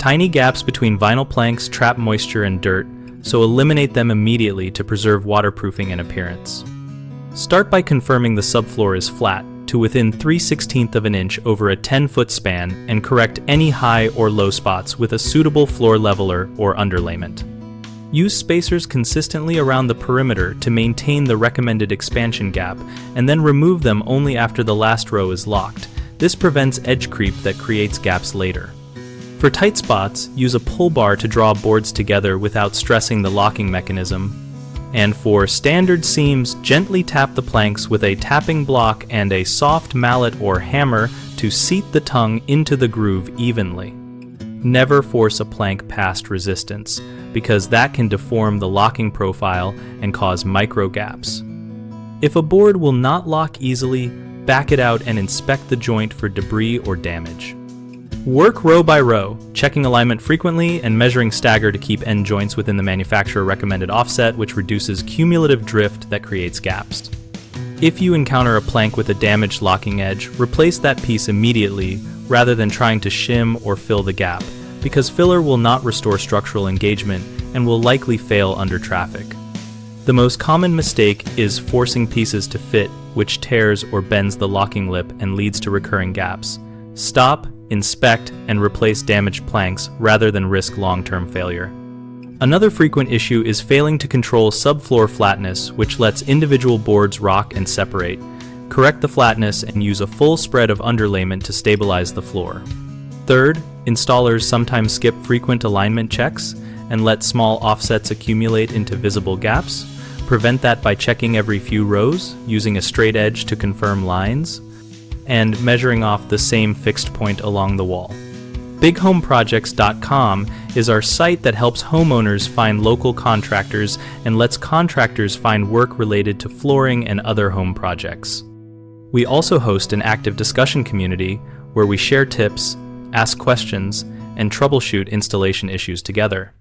Tiny gaps between vinyl planks trap moisture and dirt, so eliminate them immediately to preserve waterproofing and appearance. Start by confirming the subfloor is flat to within 3/16 of an inch over a 10-foot span and correct any high or low spots with a suitable floor leveler or underlayment. Use spacers consistently around the perimeter to maintain the recommended expansion gap, and then remove them only after the last row is locked. This prevents edge creep that creates gaps later. For tight spots, use a pull bar to draw boards together without stressing the locking mechanism. And for standard seams, gently tap the planks with a tapping block and a soft mallet or hammer to seat the tongue into the groove evenly. Never force a plank past resistance, because that can deform the locking profile and cause micro gaps. If a board will not lock easily, back it out and inspect the joint for debris or damage. Work row by row, checking alignment frequently and measuring stagger to keep end joints within the manufacturer recommended offset, which reduces cumulative drift that creates gaps. If you encounter a plank with a damaged locking edge, replace that piece immediately rather than trying to shim or fill the gap, because filler will not restore structural engagement and will likely fail under traffic. The most common mistake is forcing pieces to fit, which tears or bends the locking lip and leads to recurring gaps. Stop, inspect, and replace damaged planks rather than risk long-term failure. Another frequent issue is failing to control subfloor flatness, which lets individual boards rock and separate. Correct the flatness and use a full spread of underlayment to stabilize the floor. Third, installers sometimes skip frequent alignment checks and let small offsets accumulate into visible gaps. Prevent that by checking every few rows, using a straight edge to confirm lines, and measuring off the same fixed point along the wall. BigHomeProjects.com is our site that helps homeowners find local contractors and lets contractors find work related to flooring and other home projects. We also host an active discussion community where we share tips, ask questions, and troubleshoot installation issues together.